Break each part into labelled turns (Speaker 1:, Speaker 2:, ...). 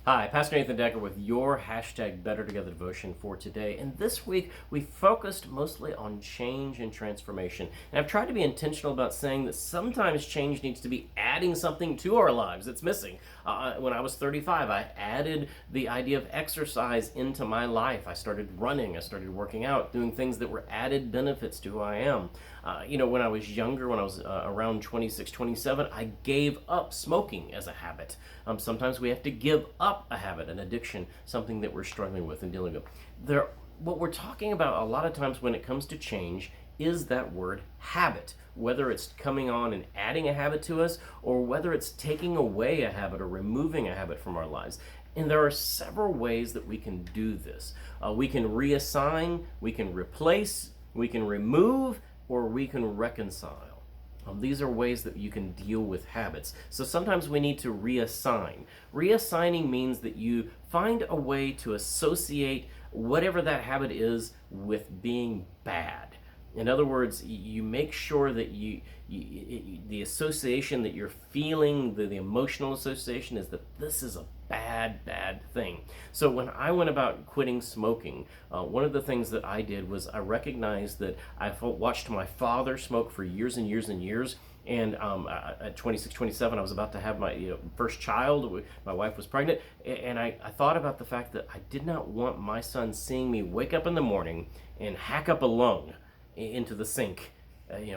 Speaker 1: Hi, Pastor Nathan Decker with your hashtag Better Together devotion for today. And this week we focused mostly on change and transformation. And I've tried to be intentional about saying that sometimes change needs to be adding something to our lives that's missing. When I was 35, I added the idea of exercise into my life. I started running, I started working out, doing things that were added benefits to who I am. When I was younger, when I was around 26, 27, I gave up smoking as a habit. Sometimes we have to give up a habit, an addiction, something that we're struggling with and dealing with. What we're talking about a lot of times when it comes to change is that word habit, whether it's coming on and adding a habit to us or whether it's taking away a habit or removing a habit from our lives. And there are several ways that we can do this. We can reassign, we can replace, we can remove, or we can reconcile. These are ways that you can deal with habits. So sometimes we need to reassign. Reassigning means that you find a way to associate whatever that habit is with being bad. In other words, you make sure that the association that you're feeling, the emotional association is that this is a bad thing. So when I went about quitting smoking, one of the things that I did was I recognized that I watched my father smoke for years and years and years. And at 26, 27, I was about to have my first child. My wife was pregnant. And I thought about the fact that I did not want my son seeing me wake up in the morning and hack up a lung into the sink,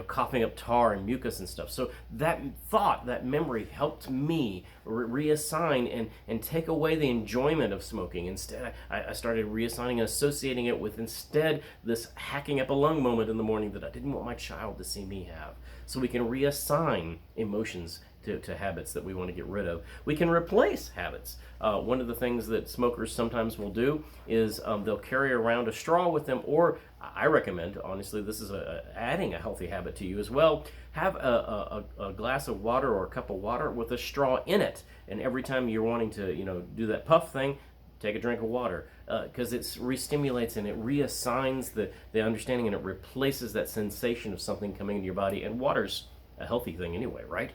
Speaker 1: coughing up tar and mucus and stuff. So that thought, that memory helped me reassign and take away the enjoyment of smoking. Instead, I started reassigning and associating it with instead this hacking up a lung moment in the morning that I didn't want my child to see me have. So we can reassign emotions to habits that we want to get rid of. We can replace habits. One of the things that smokers sometimes will do is they'll carry around a straw with them, or I recommend, honestly, this is adding a healthy habit to you as well. Have a glass of water or a cup of water with a straw in it, and every time you're wanting to do that puff thing, take a drink of water, because it re-stimulates and it reassigns the understanding, and it replaces that sensation of something coming into your body. And water's a healthy thing anyway, right?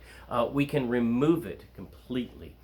Speaker 1: We can remove it completely.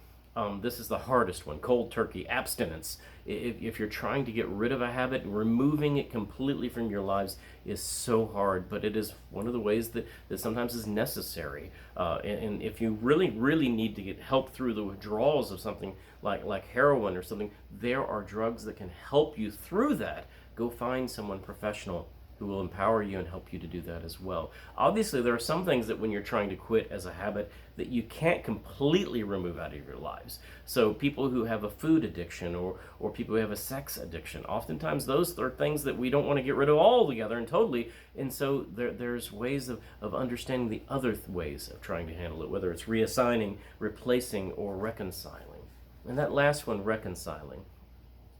Speaker 1: This is the hardest one, cold turkey, abstinence. If you're trying to get rid of a habit, removing it completely from your lives is so hard, but it is one of the ways that sometimes is necessary. And if you really need to get help through the withdrawals of something like heroin or something, there are drugs that can help you through that. Go find someone professional who will empower you and help you to do that as well. Obviously, there are some things that when you're trying to quit as a habit that you can't completely remove out of your lives. So people who have a food addiction or people who have a sex addiction, oftentimes those are things that we don't want to get rid of altogether and totally. And so there's ways of understanding the other ways of trying to handle it, whether it's reassigning, replacing, or reconciling. And that last one, reconciling,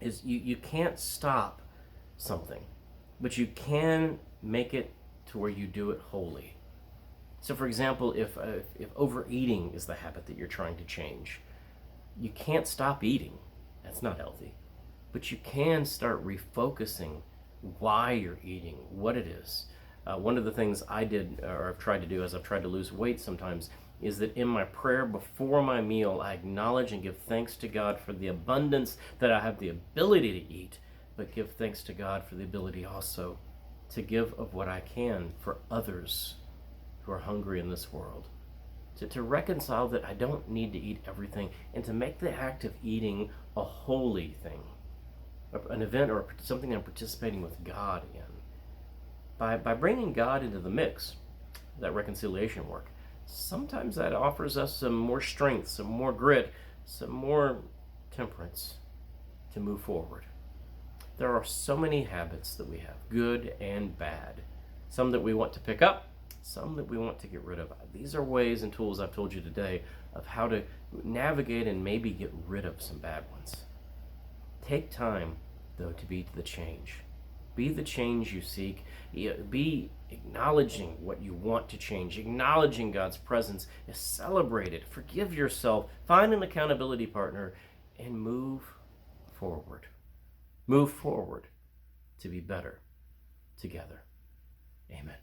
Speaker 1: is you can't stop something, but you can make it to where you do it wholly. So for example, if overeating is the habit that you're trying to change, you can't stop eating. That's not healthy. But you can start refocusing why you're eating, what it is. One of the things I did, or I've tried to do as I've tried to lose weight sometimes, is that in my prayer before my meal, I acknowledge and give thanks to God for the abundance that I have the ability to eat, but give thanks to God for the ability also to give of what I can for others who are hungry in this world. To reconcile that I don't need to eat everything, and to make the act of eating a holy thing, an event or something I'm participating with God in. By bringing God into the mix, that reconciliation work, sometimes that offers us some more strength, some more grit, some more temperance to move forward. There are so many habits that we have, good and bad. Some that we want to pick up, some that we want to get rid of. These are ways and tools I've told you today of how to navigate and maybe get rid of some bad ones. Take time, though, to be the change. Be the change you seek. Be acknowledging what you want to change, acknowledging God's presence, celebrate it, forgive yourself, find an accountability partner, and move forward. Move forward to be better together. Amen.